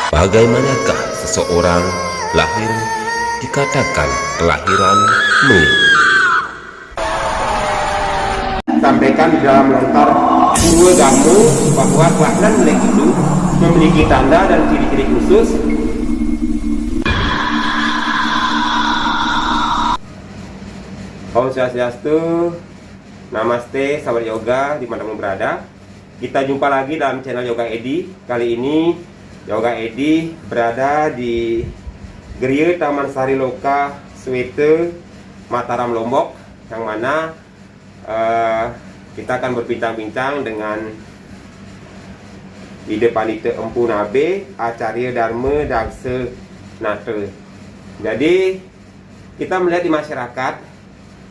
Bagaimanakah seseorang lahir dikatakan kelahiran milik? Sampaikan di dalam lontar Purwa Gamu bahwa kelahiran milik itu memiliki tanda dan ciri-ciri khusus. Om Swastiastu, Namaste, sahabat yoga dimanapun berada. Kita jumpa lagi dalam channel Yoga Edi. Kali ini Yoga Edi berada di Geria Taman Sari Loka Swete, Mataram, Lombok, yang mana kita akan berbincang-bincang dengan Ida Panita Empu Nabe, Acarya Dharma Daksa Nata. Jadi kita melihat di masyarakat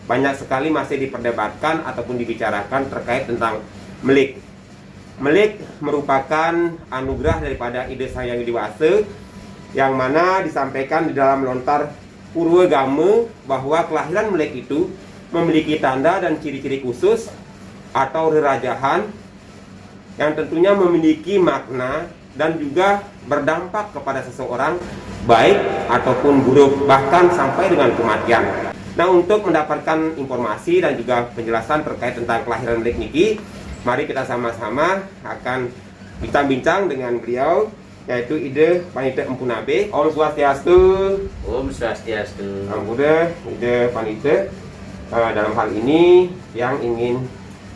banyak sekali masih diperdebatkan ataupun dibicarakan terkait tentang melik. Melik merupakan anugerah daripada Ida Sang Hyang Widi-Wasa, yang mana disampaikan di dalam lontar Purwa Gamu bahwa kelahiran melik itu memiliki tanda dan ciri-ciri khusus atau rerajahan yang tentunya memiliki makna dan juga berdampak kepada seseorang baik ataupun buruk, bahkan sampai dengan kematian. Nah, untuk mendapatkan informasi dan juga penjelasan terkait tentang kelahiran melik niki, mari kita sama-sama akan bincang-bincang dengan beliau, yaitu Ida Panita Empu Nabe. Om Swastiastu. Om Swastiastu. Ampura Ida Panita, dalam hal ini yang ingin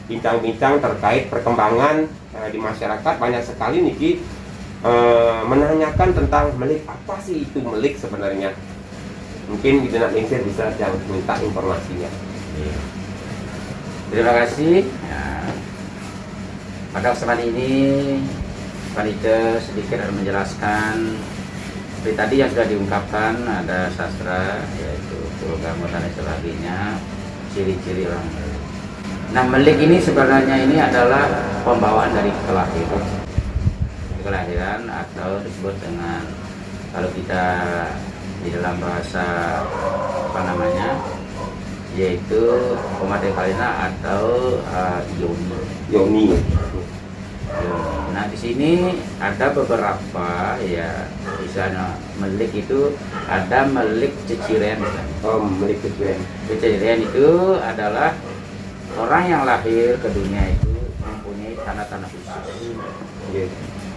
bincang-bincang terkait perkembangan di masyarakat, banyak sekali niki menanyakan tentang melik. Apa sih itu melik sebenarnya? Mungkin Ida nak lengser bisa yang minta informasinya. Terima kasih. Pada kesempatan ini Panita sedikit menjelaskan seperti tadi yang sudah diungkapkan, ada sastra yaitu program dan sebagainya, ciri-ciri orang melik. Nah, melik ini sebenarnya ini adalah pembawaan dari kelahiran atau disebut dengan, kalau kita di dalam bahasa apa namanya, yaitu pemadai kalina atau yoni. Nah, di sini ada beberapa ya, misalnya melik itu ada melik ceciren. Melik ceciren. Ceciren itu adalah orang yang lahir ke dunia itu mempunyai tanda-tanda khusus.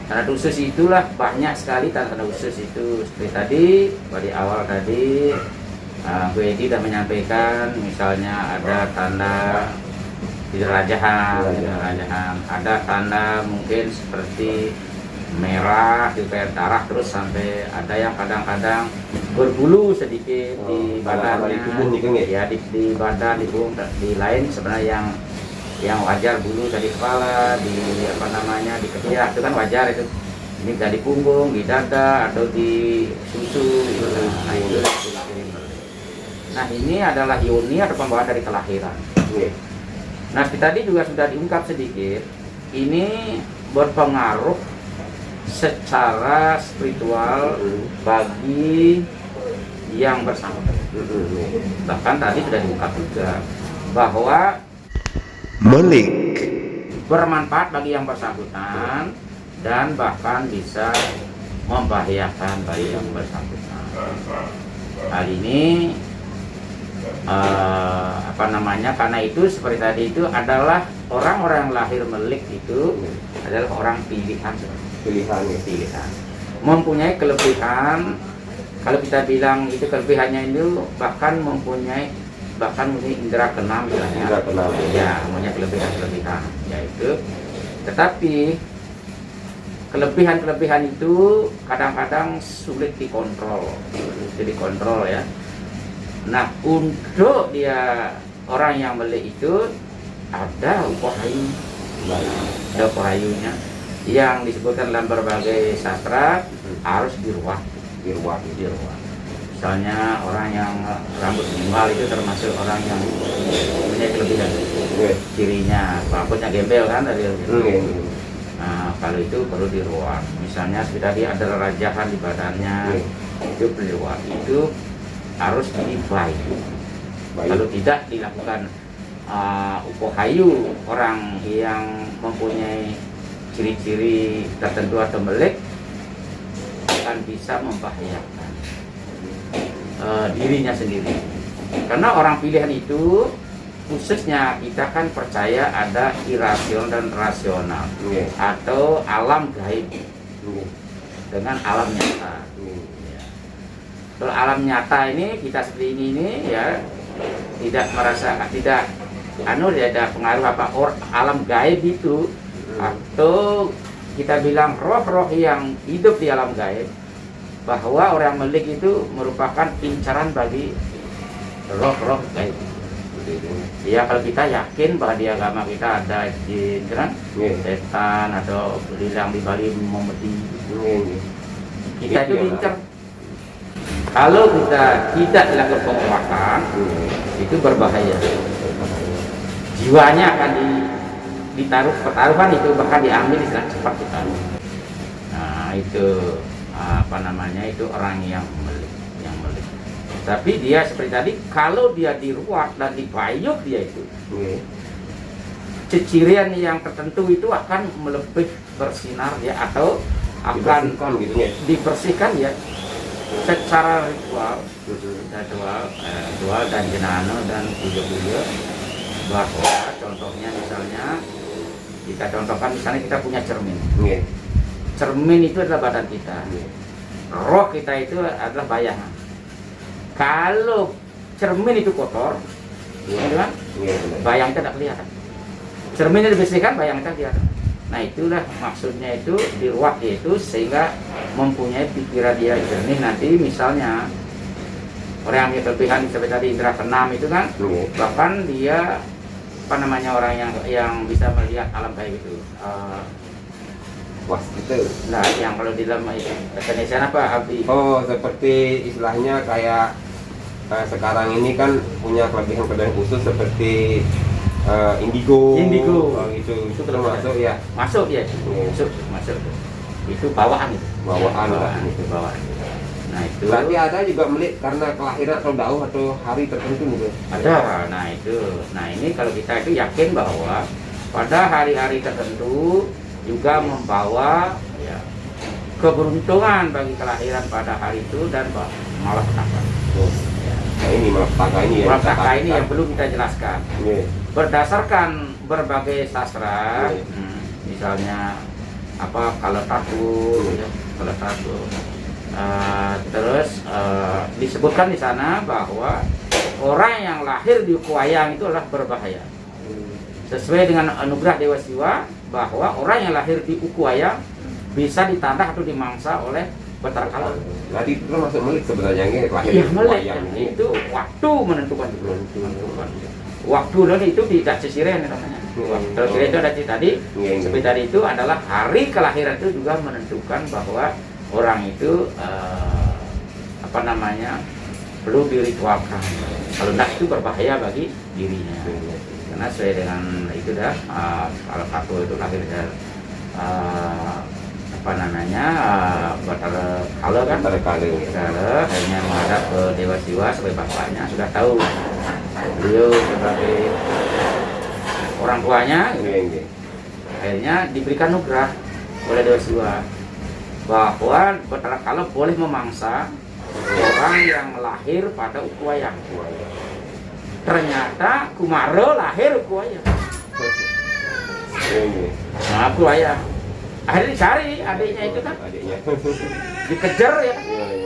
Tanda khusus itulah banyak sekali tanda-tanda khusus itu. Seperti tadi pada awal tadi Bu Edi sudah menyampaikan, misalnya ada tanda rajahan, ada tanda mungkin seperti merah di kayak darah, terus sampai ada yang kadang-kadang berbulu sedikit di badannya, di tubuh nih, ya di badan, di tubuh, di lain sebenarnya yang wajar bulu dari kepala, di apa namanya, di ketiak, itu kan wajar itu. Ini dari punggung, di dada, atau di susu gitu. Nah, itu nah, ini adalah yoni atau pembawaan dari kelahiran. Nah, tadi juga sudah diungkap sedikit, ini berpengaruh secara spiritual bagi yang bersangkutan. Bahkan tadi sudah diungkap juga bahwa Melik bermanfaat bagi yang bersangkutan dan bahkan bisa membahayakan bagi yang bersangkutan. Hal ini apa namanya, karena itu seperti tadi itu adalah orang-orang yang lahir melik itu adalah orang pilihan, mempunyai kelebihan. Kalau kita bilang itu kelebihannya itu bahkan mempunyai indera keenam misalnya, ya, punya kelebihan, yaitu, tetapi kelebihan itu kadang-kadang sulit dikontrol ya. Nah, untuk dia orang yang melik itu ada upahayunya yang disebutkan dalam berbagai sastra, harus diruat. Misalnya orang yang rambut gimbal itu termasuk orang yang punya kelebihan. Cirinya rambutnya gembel kan dari Nah, kalau itu perlu diruat. Misalnya tadi ada rajahan di badannya, itu perlu diruat. Itu harus dibayi. Kalau tidak dilakukan upohayu, orang yang mempunyai ciri-ciri tertentu atau melik, akan bisa membahayakan dirinya sendiri. Karena orang pilihan itu khususnya kita kan percaya ada irasional dan rasional, atau alam gaib dengan alam nyata. Kalau alam nyata ini kita seperti ini ya tidak merasa, tidak ada pengaruh apa alam gaib itu, atau kita bilang roh-roh yang hidup di alam gaib, bahwa orang melik itu merupakan incaran bagi roh-roh gaib. Ya kalau kita yakin bahwa di agama kita ada jin, kan, setan atau berilang di Bali memedi, kita itu diincar. Kalau kita tidak lakukan penguatan, itu berbahaya. Jiwanya akan ditaruh pertaruhan, itu bahkan diambil istilah cepat ditaruh. Nah itu apa namanya, itu orang yang melik. Tapi dia seperti tadi, kalau dia diruat dan dipayuk dia itu, cecirian yang tertentu itu akan lebih bersinar ya, atau akan dibersihkan ya secara ritual, dan jenano dan puja-puja. Bahwa contohnya misalnya kita contohkan, misalnya kita punya cermin. Cermin itu adalah badan kita. Roh kita itu adalah bayangan. Kalau cermin itu kotor, kan? Bayang itu tidak kelihatan. Cermin itu dibersihkan, bayang itu kelihatan. Nah itulah maksudnya, itu diruat itu sehingga mempunyai pikiran dia jernih. Nanti misalnya orang yang berlebihan seperti tadi indera keenam itu kan, bahkan dia apa namanya, orang yang bisa melihat alam gaib itu. Wah itu. Nah, yang kalau di dalam Indonesia apa, Abi? Oh, seperti istilahnya kayak sekarang ini kan punya kelebihan khusus seperti indigo. Itu termasuk ya. Masuk ya. Masuk. Itu bawaan itu. Bawaan. Nah itu. Berarti ada juga melik karena kelahiran atau dauh atau hari tertentu gitu. Ada. Nah itu. Nah ini kalau kita itu yakin bahwa pada hari-hari tertentu juga membawa ya, keberuntungan bagi kelahiran pada hari itu dan malapetaka. Ya. Nah ini malapetaka ini ya. Malapetaka ini yang perlu kita jelaskan. Berdasarkan berbagai sastra, misalnya apa, kalau tabu, terus disebutkan di sana bahwa orang yang lahir di Kuayang itu adalah berbahaya. Sesuai dengan anugerah Dewa Siwa, bahwa orang yang lahir di Ukuaya bisa ditantang atau dimangsa oleh Batara Kala. Berarti itu masuk melik sebenarnya ini lahir di Ukuaya ini. Itu waktu menentukan. Waktu dan itu tidak sesiren namanya. Kalau itu ada tadi, seperti tadi itu adalah hari kelahiran itu juga menentukan bahwa orang itu apa namanya, perlu diritualkan. Kalau tidak itu berbahaya bagi dirinya. Karena sesuai dengan itu dah, kalau satu itu lahir dari apa namanya, Batara Kala kan, akhirnya menghadap ke Dewa Siwa sebagai bapaknya, sudah tahu beliau sebagai orang tuanya, akhirnya diberikan nugrah oleh Dewa Siwa bahwa Batara Kala boleh memangsa orang yang lahir pada Ukuayang. Ternyata Kumaro lahir Ukuayang. Nah, Ukuayang. Akhirnya dicari adiknya itu kan. Dikejar ya.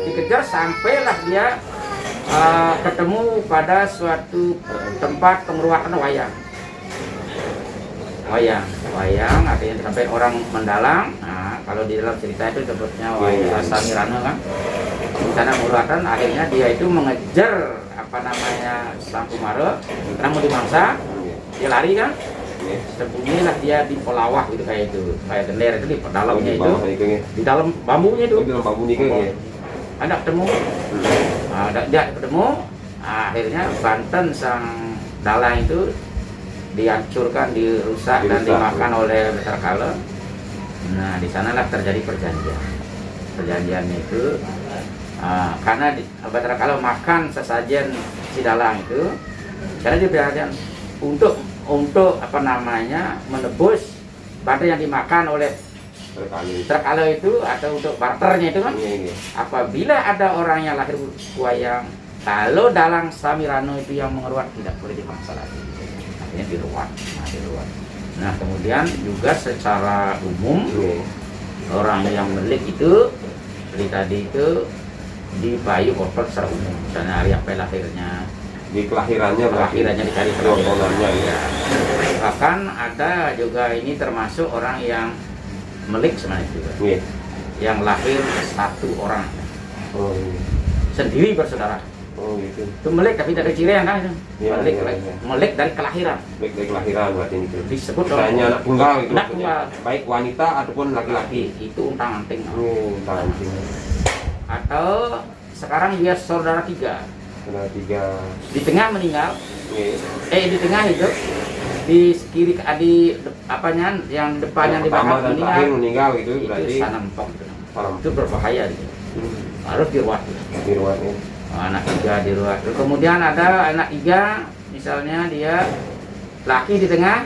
Dikejar sampailah dia ketemu pada suatu tempat pengeruakan wayang. Wayang artinya sampai orang mendalang. Nah, kalau di dalam cerita itu sebutnya wayang Samirana kan. Di sana mengeruakan, akhirnya dia itu mengejar apa namanya Sang Kumaro, karena mau dimangsa, dia lari kan, sembunyilah dia di pelawah gitu, kayak gender itu di dalamnya itu, di dalam bambunya itu, ada ketemu, dia ketemu, akhirnya Banten Sang Dalang itu dihancurkan, dirusak dan dimakan oleh Batara Kala. Nah di sanalah terjadi perjanjiannya itu. Karena Batara Kala makan sesajen si Dalang itu, karena dia perhatian untuk apa namanya, menebus badan yang dimakan oleh Terkala itu atau untuk barternya itu kan, Iya. apabila ada orang yang lahir buayang, kalau dalang Samirano itu yang mengeruat tidak boleh dipaksa lagi, akhirnya diruat. Nah kemudian juga secara umum Iya. orang yang melik itu seperti tadi itu dipayu korban secara umum, misalnya hari apa lahirnya, Di kelahirannya dicari kerontonannya ya. Bahkan ada juga ini termasuk orang yang melik sebenarnya juga, Iya. yang lahir satu orang Oh iya. sendiri bersaudara. Oh gitu. Itu melik tapi dari cirian kan itu. Iya, Melik, iya. melik dari kelahiran. Baik dari kelahiran berarti itu. Disebut Misalnya anak tunggal gitu. Anak maksudnya. tunggal. Baik wanita ataupun laki-laki. Itu untang-anting. Anjing. Atau sekarang dia saudara tiga. Ada 3. Di tengah meninggal, Iya. di tengah hidup, di kiri di apanya yang depannya di Pertama belakang dan terakhir meninggal gitu itu berarti sanampok itu. salam. Itu berbahaya gitu. Harus diruat. Di ruangan. Anak tiga diruat. Kemudian ada anak tiga, misalnya dia laki di tengah,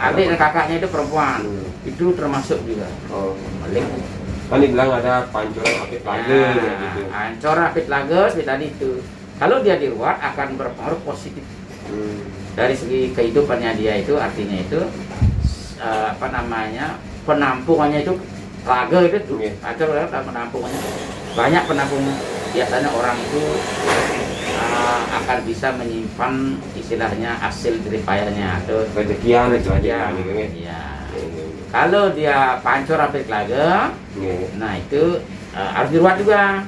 adik dan kakaknya itu perempuan, itu termasuk juga Oh. melik. Kan dibilang ada pancuran apit lage gitu. Ancor apit lage seperti tadi itu. Kalau dia diruat akan berpengaruh positif dari segi kehidupannya dia, itu artinya itu penampungannya itu lage itu Iya. ada penampungannya banyak. Penampung biasanya orang itu akan bisa menyimpan istilahnya hasil jeripayanya atau Rezekian itu aja ya, gitu kan. iya. Kalau dia pancur apit lage, Iya. nah itu harus diruat juga,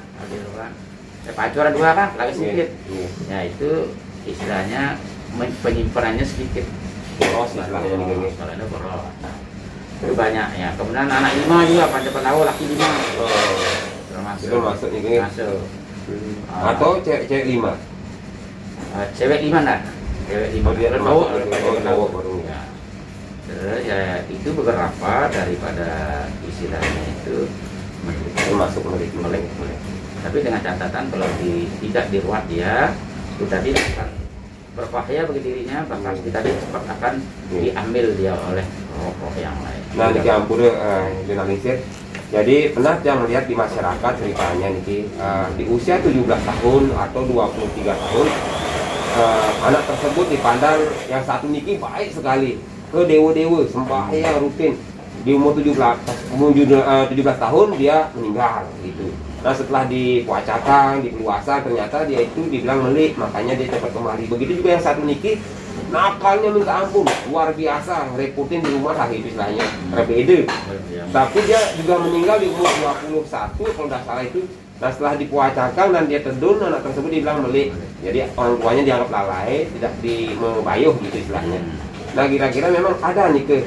pancuran dua kan lagi sedikit. Iya. Ya itu istilahnya penyimpanannya sedikit, Boros istilahnya nih gini. kalau itu boros. Nah, itu banyak ya. Kemudian anak 5 juga, panjang penawar laki 5 Oh. termasuk. Itu masuk nih gini. Masuk. Atau cewek 5. Cewek 5 enggak? Cewek 5. Oh, dia Cowok, termasuk cowok baru. ya. Terus ya itu beberapa daripada istilahnya itu Termasuk melek. melek. Tapi dengan catatan kalau tidak diruat ya, itu tadi akan berbahaya bagi dirinya, bahkan tadi cepat akan diambil dia oleh roh yang lain. Nah, di campur generalisir. Jadi pernah saya melihat di masyarakat ceritanya nih di usia 17 tahun atau 23 tahun anak tersebut dipandang yang satu niki baik sekali, ke dewa-dewa sembahyang rutin. Di umur 17 tahun dia meninggal gitu. Nah setelah dipuacakan, dipeluasan, ternyata dia itu dibilang melik, makanya dia cepat kembali. Begitu juga yang satu niki, nakalnya minta ampun, luar biasa, repotin di rumah lah itu istilahnya, rebede. Tapi dia juga meninggal di umur 21 kalau tidak salah itu. Nah setelah dipuacakan dan dia terdun, anak tersebut dibilang melik. Jadi orang tuanya dianggap lalai, tidak dibayuh gitu istilahnya. Nah kira-kira memang ada nih ke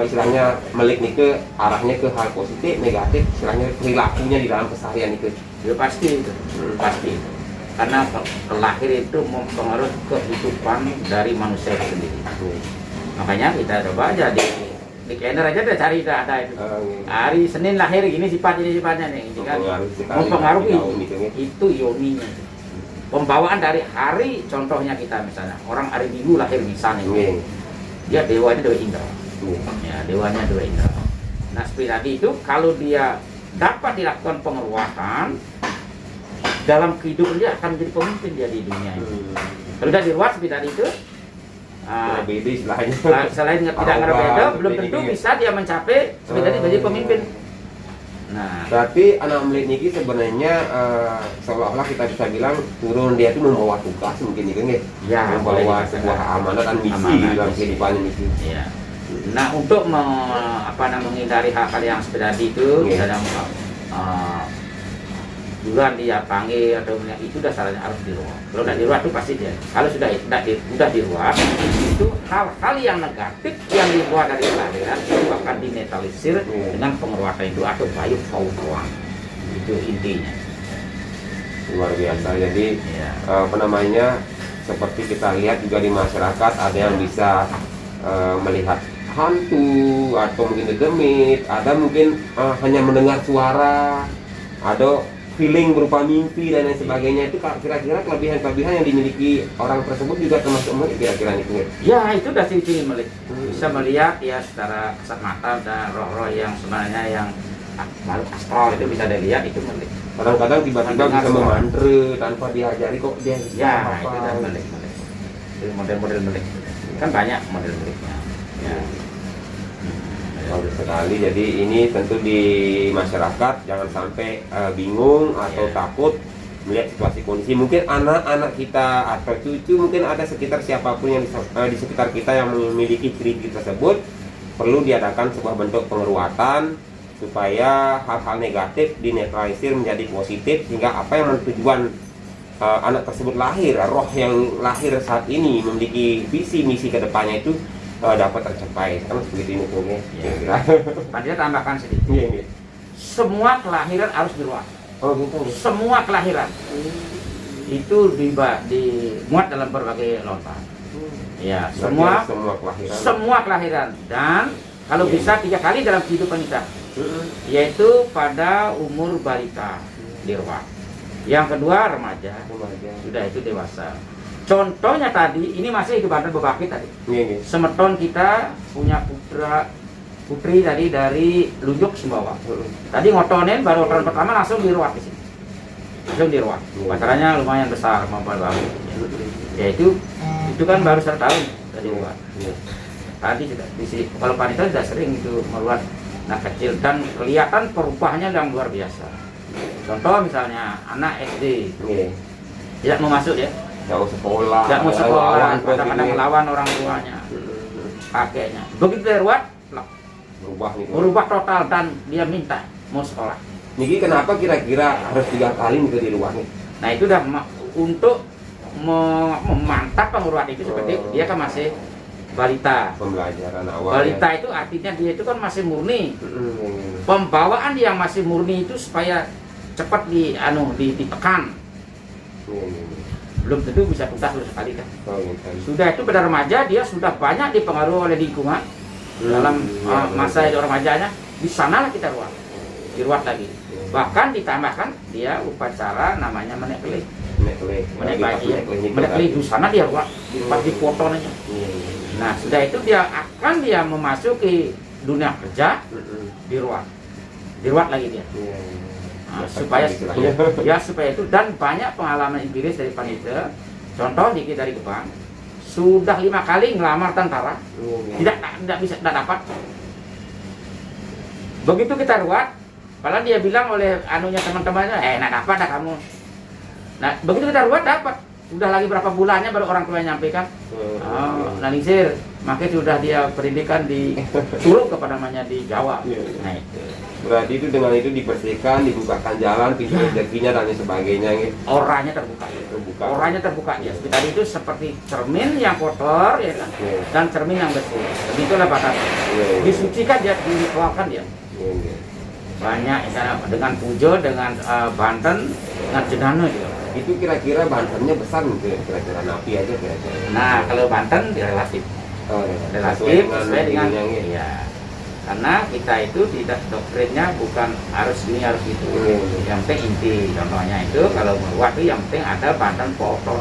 istilahnya melik nih ke arahnya ke hal positif, negatif, istilahnya perilakunya di dalam keseharian itu. Ya pasti itu, pasti. Karena lahir itu mempengaruhi kehidupan dari manusia itu sendiri. Makanya kita coba aja di kalender aja udah cari ada itu. Hari Senin lahir gini sifatnya nih, kan mempengaruhi itu yoninya. Pembawaan dari hari, contohnya kita misalnya orang hari Minggu lahir misalnya, dia dewanya Dewa Indra. Ya, dewanya Dewa Indra. Nah seperti tadi itu kalau dia dapat dilakukan pengeruatan dalam kehidupan, dia akan menjadi pemimpin dia di dunia ini. Kalau sudah diruat seperti tadi itu, beda istilahnya. selain tidak ngerebeda, belum tentu bisa dia mencapai seperti tadi menjadi pemimpin. Nah, berarti anak melik niki sebenarnya seolah-olah kita bisa bilang turun dia itu membawa tugas mungkin gitu nggih. Ya, membawa boleh sebuah amanat dan misi Amanat, dalam misi. kehidupannya misi. ya. Nah untuk menghindari hal-hal yang seperti tadi itu, misalnya juga dia panggil atau itu dasarnya harus diruat. Kalau tidak diruat itu pasti dia. Kalau sudah diruat, itu hal-hal yang negatif yang dibuat dari kelahiran itu akan dinetralisir dengan pengeruatan itu atau bayu fautuan. Itu intinya. Luar biasa. Jadi Ya. apa namanya, seperti kita lihat juga di masyarakat ada yang bisa melihat hantu atau mungkin demit, ada mungkin hanya mendengar suara, ada feeling berupa mimpi dan lain sebagainya, itu kira-kira kelebihan-kelebihan yang dimiliki orang tersebut juga termasuk melik kira-kira itu. Ya itu udah ciri-ciri melik. Bisa melihat ya secara kasat mata dan roh-roh yang sebenarnya yang makhluk astral itu bisa dilihat, itu melik. Kadang-kadang tiba-tiba bisa memantre tanpa diajari kok dia bisa Ya apa. itu udah melik. Itu model-model melik. Kan banyak model meliknya. Ya. Bagus sekali. Jadi ini tentu di masyarakat jangan sampai bingung atau takut melihat situasi kondisi. Mungkin anak-anak kita atau cucu, mungkin ada sekitar siapapun yang di sekitar kita yang memiliki ciri tersebut, perlu diadakan sebuah bentuk pengeruatan supaya hal-hal negatif dinetralisir menjadi positif, sehingga apa yang tujuan anak tersebut lahir, roh yang lahir saat ini memiliki visi misi kedepannya itu dapat tercapai. Kan seperti ini tuh ya. Padahal tambahkan sedikit. Iya. Semua kelahiran harus diruat. Oh gitu. Semua kelahiran itu dimuat dalam berbagai lontar. Ya, semua kelahiran dan kalau bisa 3 kali dalam kehidupan kita, yaitu pada umur balita diruat. Yang kedua remaja, sudah itu dewasa. Contohnya tadi, ini masih di Banten Bebakit tadi. Semeton kita punya putri tadi dari Lunjuk Sumbawa. Tadi ngotonin baru tahun pertama langsung diruat di sini. Langsung diruat. Pacarannya lumayan besar, mampu banget. Ya itu kan baru 1 tahun tadi diruat. Tadi sudah di sini. Kalau panitia sudah sering itu meruat anak kecil dan kelihatan perubahannya yang luar biasa. Contoh misalnya anak SD tidak mau masuk ya. Tidak mau sekolah, kadang-kadang melawan orang tuanya, kakeknya. Begitu diruat, berubah total dan dia minta mau sekolah. Niki kenapa kira-kira harus 3 kali nih di luar nih? Nah itu udah untuk memantap penguruan itu seperti dia kan masih balita. Pembelajaran awal. Balita itu artinya dia itu kan masih murni. Pembawaan yang masih murni itu supaya cepat ditekan. Belum tentu bisa tuntas sekali kan. Sudah itu pada remaja dia sudah banyak dipengaruhi oleh lingkungan dalam masa itu remajanya. Di sanalah kita diruat lagi. Bahkan ditambahkan dia upacara namanya meneklih. Meneklih di sana dia ruat di fotonya. Nah sudah itu dia memasuki dunia kerja diruat lagi dia. Supaya itu dan banyak pengalaman empiris dari panitia. Contoh dikit dari Gebang sudah 5 kali ngelamar tentara tidak dapat. Begitu kita ruat, padahal dia bilang oleh teman-temannya nak dapat dah kamu. Nah begitu kita ruat dapat. Sudah lagi berapa bulannya baru orang tua nyampaikan. Nalisir, makanya sudah dia pendidikan di Suruh kepada namanya di Jawa. Nah itu. Berarti itu dengan itu dibersihkan, dibukakan jalan, pintu rezekinya dan sebagainya. Orangnya terbuka. Orangnya terbuka ya. Tadi itu seperti cermin yang kotor ya kan, dan cermin yang bersih. Begitulah batas. Disucikan dia, dikeluarkan dia. Banyak dengan Pujo, dengan Banten, dengan Cendana juga. Itu kira-kira Bantennya besar mungkin kira-kira napi aja kira-kira. Nah kalau Banten relatif. Relatif sesuai dengan ya. Karena kita itu tidak doktrinnya bukan harus ini harus itu. Yang penting inti. Contohnya itu kalau meruat itu yang penting ada Banten foto.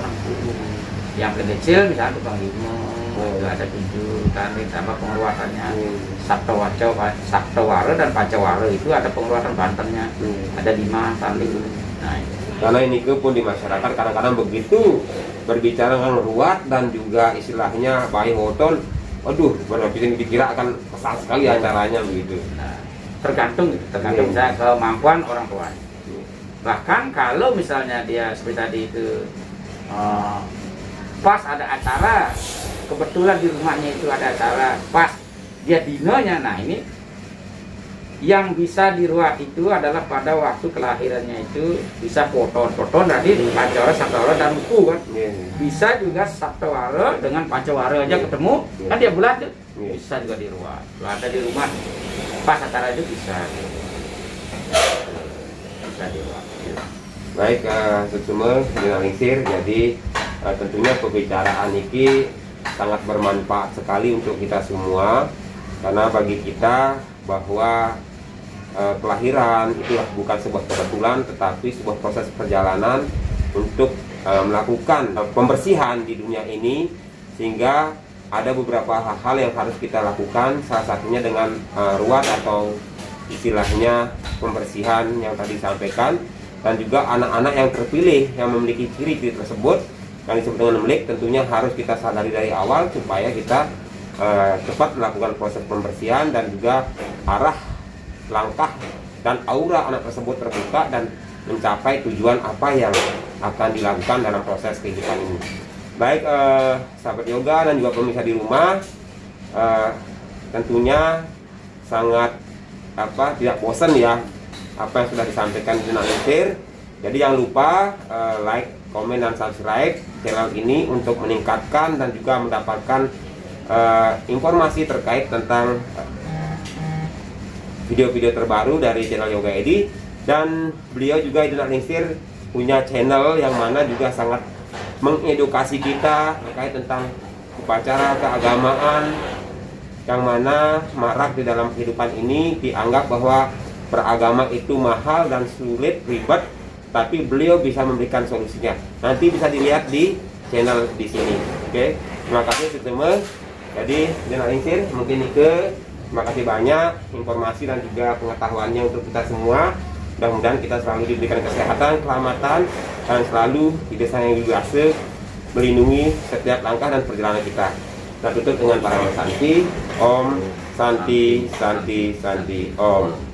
Yang kecil misalnya tukang limo, itu ada 7 kan ditambah pengeruatannya. Sabtowara dan Pancawara itu ada pengeruatan Bantennya. Ada 5 tali. Nah itu. Karena ini pun di masyarakat kadang-kadang begitu berbicara tentang ruat dan juga istilahnya bayi hoton, waduh, berarti dikira akan besar sekali acaranya begitu. Nah, tergantung misalnya kemampuan orang tua. Bahkan kalau misalnya dia seperti tadi itu pas ada acara, kebetulan di rumahnya itu ada acara, pas dia dinonya, nah ini yang bisa diruat itu adalah pada waktu kelahirannya itu bisa foton tadi Pancawara, Sabtowara dan Ruku kan. Bisa juga Sabtowara dengan Pancawara aja ketemu kan dia bulat tuh. Bisa juga diruat. Kalau ada di rumah pas acara itu bisa diruat. Baik, semua dinalisir. Jadi tentunya pembicaraan ini sangat bermanfaat sekali untuk kita semua, karena bagi kita bahwa kelahiran itulah bukan sebuah kebetulan, tetapi sebuah proses perjalanan untuk melakukan pembersihan di dunia ini, sehingga ada beberapa hal-hal yang harus kita lakukan, salah satunya dengan ruat atau istilahnya pembersihan yang tadi disampaikan, dan juga anak-anak yang terpilih yang memiliki ciri-ciri tersebut yang disebut dengan melik, tentunya harus kita sadari dari awal supaya kita cepat melakukan proses pembersihan, dan juga arah langkah dan aura anak tersebut terbuka dan mencapai tujuan apa yang akan dilakukan dalam proses kehidupan ini. Baik sahabat yoga dan juga pemirsa di rumah, tentunya sangat tidak bosan ya apa yang sudah disampaikan di channel Lingsir. Jadi jangan lupa like, komen, dan subscribe channel ini untuk meningkatkan dan juga mendapatkan informasi terkait tentang video-video terbaru dari channel Yoga Edi. Dan beliau juga Iduna Lingsir punya channel yang mana juga sangat mengedukasi kita terkait tentang upacara keagamaan, yang mana marak di dalam kehidupan ini dianggap bahwa beragama itu mahal dan sulit, ribet, tapi beliau bisa memberikan solusinya. Nanti bisa dilihat di channel di sini. Oke, terima kasih semua. Jadi Iduna Lingsir mungkin itu. Terima kasih banyak informasi dan juga pengetahuannya untuk kita semua. Mudah-mudahan kita selalu diberikan kesehatan, keselamatan, dan selalu hidup yang biasa, melindungi setiap langkah dan perjalanan kita. Kita tutup dengan para santi. Om Santi Santi Santi Om.